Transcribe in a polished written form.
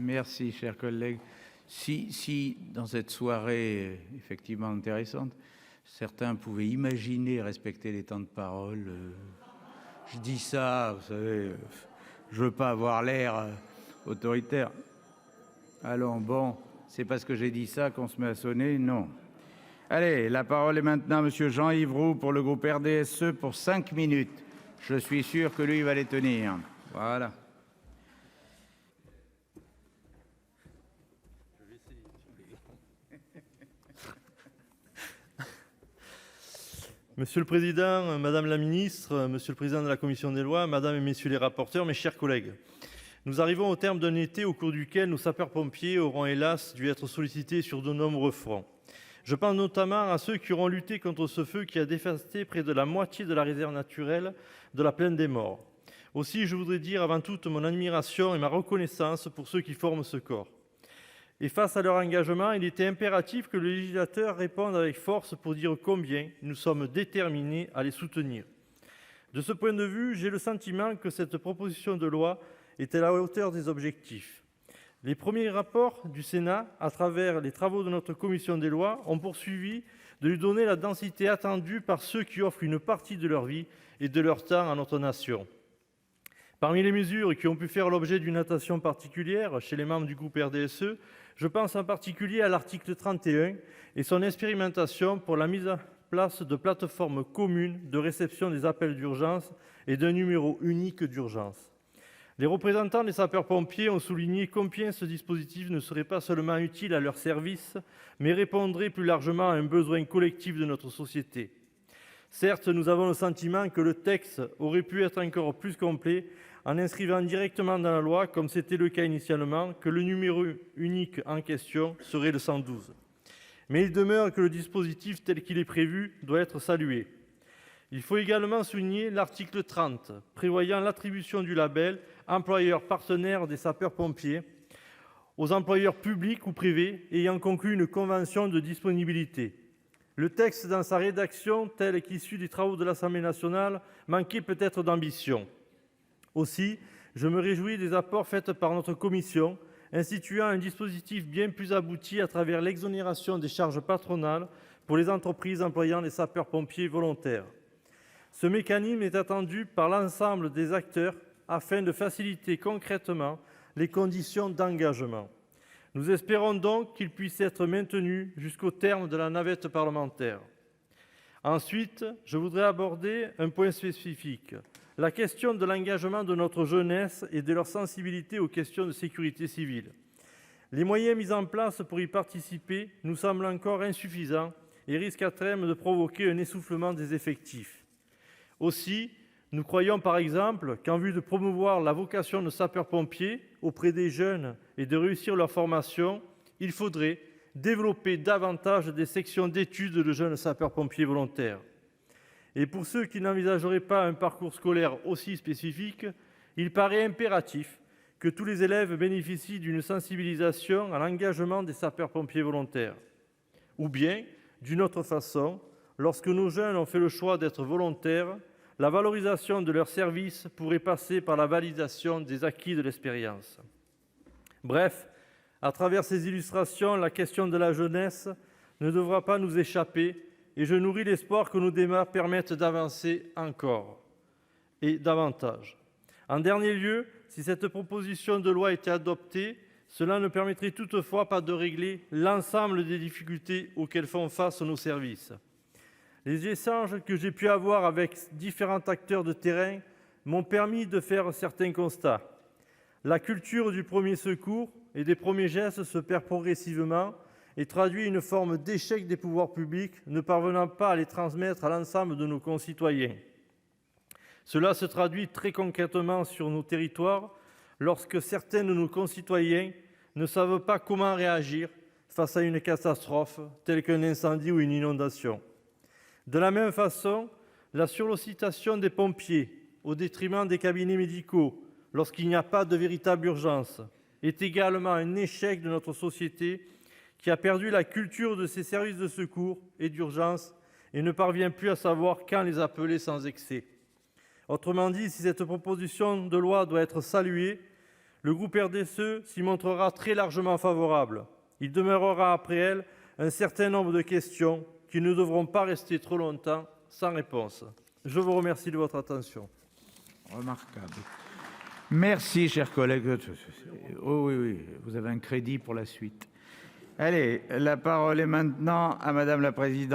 Merci, chers collègues. Si dans cette soirée effectivement intéressante, certains pouvaient imaginer respecter les temps de parole, je dis ça, vous savez, je veux pas avoir l'air autoritaire. Allons, bon, c'est parce que j'ai dit ça qu'on se met à sonner, non. Allez, la parole est maintenant à monsieur Jean-Yves Roux pour le groupe RDSE pour 5 minutes. Je suis sûr que lui va les tenir. Voilà. Monsieur le Président, Madame la Ministre, Monsieur le Président de la Commission des lois, Madame et Messieurs les rapporteurs, mes chers collègues. Nous arrivons au terme d'un été au cours duquel nos sapeurs-pompiers auront hélas dû être sollicités sur de nombreux fronts. Je pense notamment à ceux qui auront lutté contre ce feu qui a dévasté près de la moitié de la réserve naturelle de la Plaine des Morts. Aussi, je voudrais dire avant tout mon admiration et ma reconnaissance pour ceux qui forment ce corps. Et face à leur engagement, il était impératif que le législateur réponde avec force pour dire combien nous sommes déterminés à les soutenir. De ce point de vue, j'ai le sentiment que cette proposition de loi est à la hauteur des objectifs. Les premiers rapports du Sénat, à travers les travaux de notre commission des lois, ont poursuivi de lui donner la densité attendue par ceux qui offrent une partie de leur vie et de leur temps à notre nation. Parmi les mesures qui ont pu faire l'objet d'une attention particulière chez les membres du groupe RDSE, je pense en particulier à l'article 31 et son expérimentation pour la mise en place de plateformes communes de réception des appels d'urgence et d'un numéro unique d'urgence. Les représentants des sapeurs-pompiers ont souligné combien ce dispositif ne serait pas seulement utile à leur service, mais répondrait plus largement à un besoin collectif de notre société. Certes, nous avons le sentiment que le texte aurait pu être encore plus complet en inscrivant directement dans la loi, comme c'était le cas initialement, que le numéro unique en question serait le 112. Mais il demeure que le dispositif tel qu'il est prévu doit être salué. Il faut également souligner l'article 30, prévoyant l'attribution du label « employeur partenaire des sapeurs-pompiers » aux employeurs publics ou privés ayant conclu une convention de disponibilité. Le texte, dans sa rédaction telle qu'issue des travaux de l'Assemblée nationale, manquait peut-être d'ambition. Aussi, je me réjouis des apports faits par notre commission, instituant un dispositif bien plus abouti à travers l'exonération des charges patronales pour les entreprises employant des sapeurs-pompiers volontaires. Ce mécanisme est attendu par l'ensemble des acteurs afin de faciliter concrètement les conditions d'engagement. Nous espérons donc qu'il puisse être maintenu jusqu'au terme de la navette parlementaire. Ensuite, je voudrais aborder un point spécifique, la question de l'engagement de notre jeunesse et de leur sensibilité aux questions de sécurité civile. Les moyens mis en place pour y participer nous semblent encore insuffisants et risquent à terme de provoquer un essoufflement des effectifs. Aussi, nous croyons par exemple qu'en vue de promouvoir la vocation de sapeur-pompier auprès des jeunes et de réussir leur formation, il faudrait développer davantage des sections d'études de jeunes sapeurs-pompiers volontaires. Et pour ceux qui n'envisageraient pas un parcours scolaire aussi spécifique, il paraît impératif que tous les élèves bénéficient d'une sensibilisation à l'engagement des sapeurs-pompiers volontaires. Ou bien, d'une autre façon, lorsque nos jeunes ont fait le choix d'être volontaires, la valorisation de leur service pourrait passer par la validation des acquis de l'expérience. Bref, à travers ces illustrations, la question de la jeunesse ne devra pas nous échapper et je nourris l'espoir que nos débats permettent d'avancer encore et davantage. En dernier lieu, si cette proposition de loi était adoptée, cela ne permettrait toutefois pas de régler l'ensemble des difficultés auxquelles font face nos services. Les échanges que j'ai pu avoir avec différents acteurs de terrain m'ont permis de faire certains constats. La culture du premier secours et des premiers gestes se perd progressivement et traduit une forme d'échec des pouvoirs publics ne parvenant pas à les transmettre à l'ensemble de nos concitoyens. Cela se traduit très concrètement sur nos territoires lorsque certains de nos concitoyens ne savent pas comment réagir face à une catastrophe telle qu'un incendie ou une inondation. De la même façon, la sursollicitation des pompiers au détriment des cabinets médicaux lorsqu'il n'y a pas de véritable urgence est également un échec de notre société qui a perdu la culture de ces services de secours et d'urgence et ne parvient plus à savoir quand les appeler sans excès. Autrement dit, si cette proposition de loi doit être saluée, Le groupe RDSE s'y montrera très largement favorable. Il demeurera après elle un certain nombre de questions qui ne devront pas rester trop longtemps sans réponse. Je vous remercie de votre attention. Remarquable. Merci, chers collègues. Oh oui, oui, vous avez un crédit pour la suite. Allez, la parole est maintenant à Madame la Présidente.